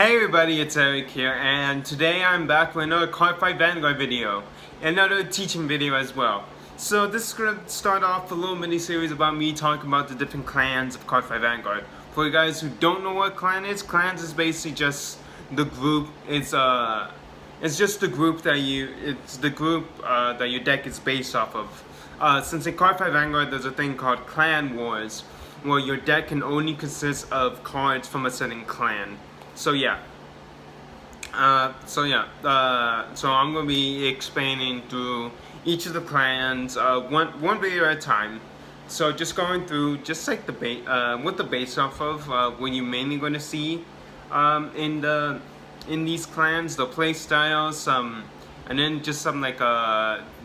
Hey everybody, it's Eric here, and today I'm back with another Card Fight Vanguard video, and another teaching video as well. So this is going to start off a little mini-series about me talking about the different clans of Card Fight Vanguard. For you guys who don't know what clans is basically just the group. It's just the group that that your deck is based off of. Since in Card Fight Vanguard there's a thing called Clan Wars, where your deck can only consist of cards from a certain clan. So I'm gonna be explaining through each of the clans one video at a time. So just going through just like what the base off of what you're mainly going to see in these clans, the play styles, and then just some like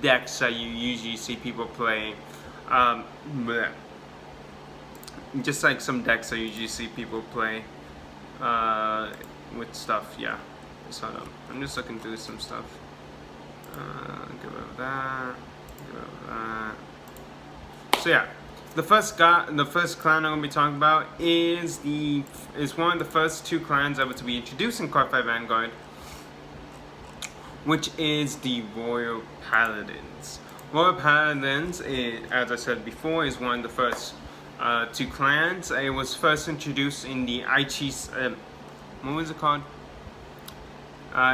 decks that you usually see people play. Just like some decks I usually see people play. With stuff, yeah. Just hold on. I'm just looking through some stuff. Get rid of that. Get rid of that. So yeah, the first clan I'm gonna be talking about is one of the first two clans ever to be introduced in Card Fight Vanguard, which is the Royal Paladins. Royal Paladins, as I said before, is one of the first two clans. It was first introduced in the what was it called?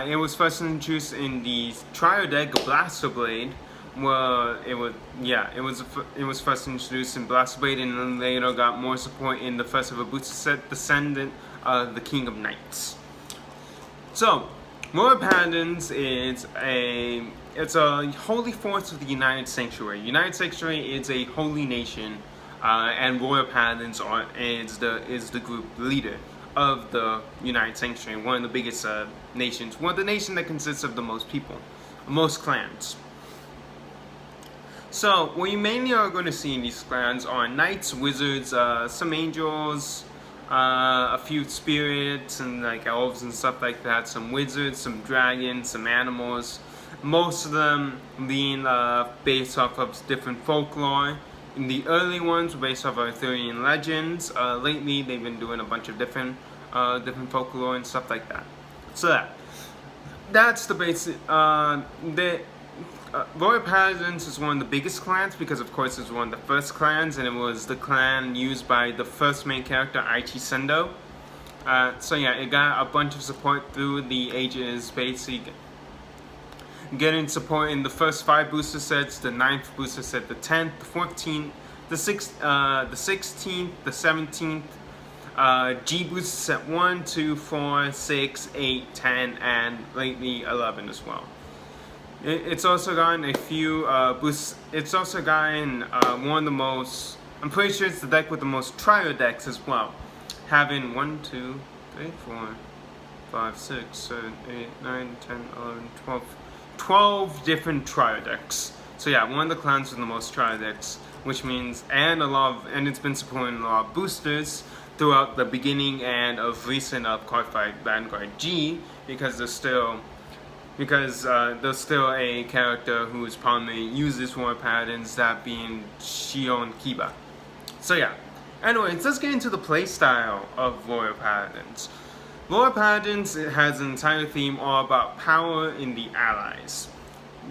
It was first introduced in the trio deck Blaster Blade, where it was first introduced in Blaster Blade, and then later got more support in the first ever booster set, Descendant of the King of Knights. So, Royal Paladins is a holy force of the United Sanctuary. United Sanctuary is a holy nation. And Royal Paladins is the group leader of the United Sanctuary, one of the biggest nations, one of the nations that consists of the most people, most clans. So what you mainly are going to see in these clans are knights, wizards, some angels, a few spirits and like elves and stuff like that, some wizards, some dragons, some animals, most of them being based off of different folklore. In the early ones were based off of Arthurian legends. Lately, they've been doing a bunch of different folklore and stuff like that. So that's the basic. Royal Paladins is one of the biggest clans because, of course, it's one of the first clans, and it was the clan used by the first main character, Aichi Sendo. So yeah, it got a bunch of support through the ages, basically. Getting support in the first 5 booster sets, the 9th booster set, the 10th, the 14th, the 16th, the 17th, G booster set 1, 2, 4, 6, 8, 10, and lately 11 as well. It's also gotten a few boosts. It's also gotten one of the most, I'm pretty sure it's the deck with the most trio decks as well. Having 1, 2, 3, 4, 5, 6, 7, 8, 9, 10, 11, 12 different trio decks. So yeah, one of the clans with the most trio decks, which means and it's been supporting a lot of boosters throughout the beginning and of recent Card Fight Vanguard G, because there's still a character who is prominently uses Royal Paladins, that being Shion Kiba. So yeah, anyways, let's get into the playstyle of Royal Paladins. Royal Paladins has an entire theme all about power in the allies.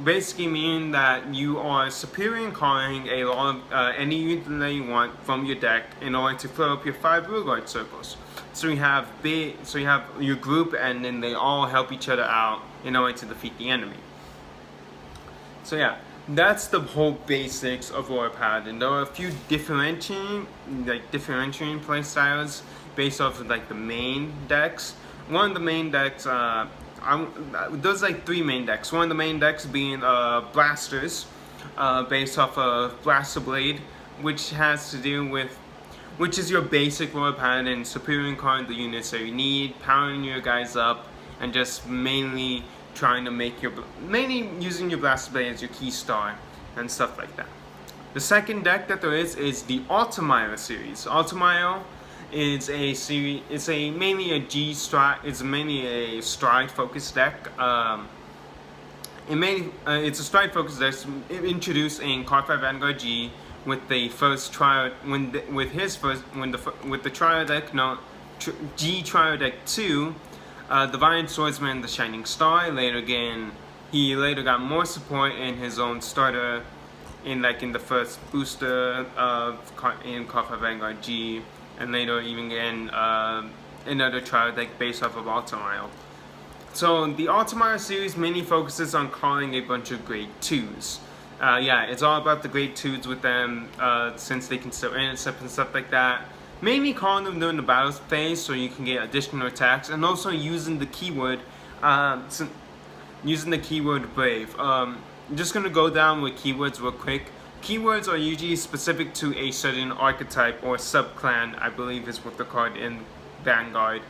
Basically meaning that you are superior in calling a lot of any unit that you want from your deck in order to fill up your 5 rearguard circles. So you have your group, and then they all help each other out in order to defeat the enemy. So yeah, that's the whole basics of Royal Paladin. There are a few differentiating play styles based off of like the main decks. One of the main decks, there's like 3 main decks. One of the main decks being Blasters, based off of Blaster Blade, which is your basic Royal Paladin, superior card the units that you need, powering your guys up, and just mainly using your Blaster Blade as your key star and stuff like that. The second deck that there is the Ultimire series. Ultimire is a series. It's mainly a stride focused deck. It's a stride focused deck introduced in Card Fight Vanguard G with the first trio with the trio deck G trio deck 2 Divine Swordsman, the Shining Star. He later got more support in his own starter, in the first booster in Carve Vanguard G, and later even in another trial deck based off of Ultramile. So the Ultramile series mainly focuses on calling a bunch of grade 2s. Yeah, it's all about the grade 2s with them, since they can still intercept and stuff like that. Mainly calling them during the battle phase so you can get additional attacks, and also using the keyword Brave. I'm just gonna go down with keywords real quick. Keywords are usually specific to a certain archetype or sub-clan, I believe is what they're called in Vanguard,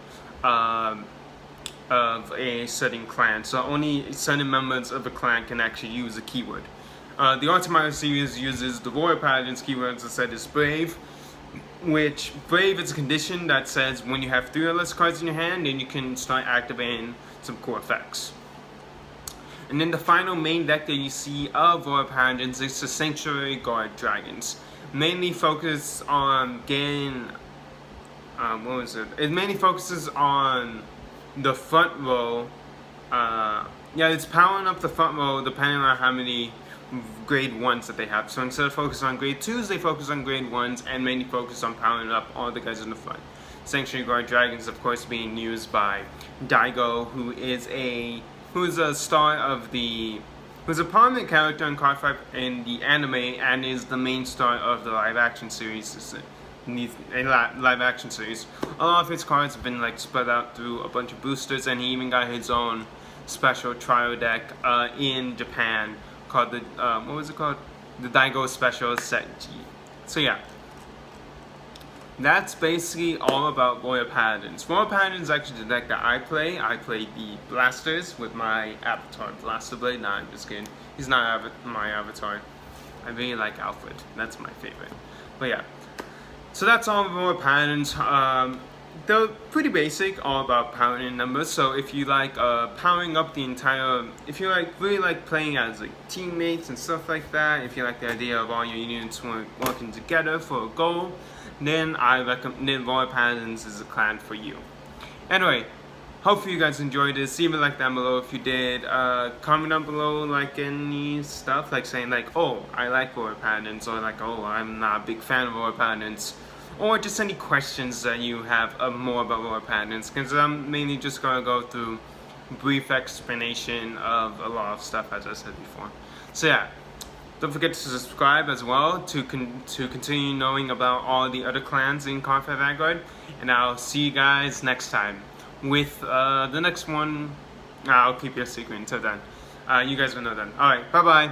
of a certain clan. So only certain members of a clan can actually use a keyword. The Ultimate series uses the Royal Paladins keywords instead is Brave, which Brave is a condition that says when you have 3 or less cards in your hand, then you can start activating some cool effects. And then the final main deck that you see of Royal Paladins is the Sanctuary Guard Dragons. Mainly focused on getting, It mainly focuses on the front row. Yeah, it's powering up the front row depending on how many grade 1s that they have. So instead of focusing on grade 2s, they focus on grade 1s and mainly focus on powering up all the guys in the front. Sanctuary Guard Dragons, of course, being used by Daigo, who's a prominent character in Card 5 in the anime and is the main star of the live action series. A live action series. A lot of his cards have been spread out through a bunch of boosters, and he even got his own special trial deck in Japan called the the Daigo Special Set G. So yeah, that's basically all about Royal Paladins. Royal Paladins is actually the deck that I play. I play the Blasters with my avatar Blaster Blade. Nah, I'm just kidding. He's not my avatar. I really like Alfred. That's my favorite. But yeah, so that's all of Royal Paladins. They're pretty basic, all about powering numbers. So if you like powering up the entire, if you really like playing as teammates and stuff like that, if you like the idea of all your units working together for a goal, then I recommend Royal Paladins is a clan for you. Anyway, hopefully you guys enjoyed this. Leave a like down below if you did. Comment down below any stuff saying oh, I like Royal Paladins, or oh, I'm not a big fan of Royal Paladins, or just any questions that you have more about Royal Paladins, because I'm mainly just going to go through a brief explanation of a lot of stuff as I said before. So yeah, don't forget to subscribe as well to continue knowing about all the other clans in Card 5 Vanguard, and I'll see you guys next time with the next one. I'll keep your secret until then. You guys will know then. Alright, bye bye.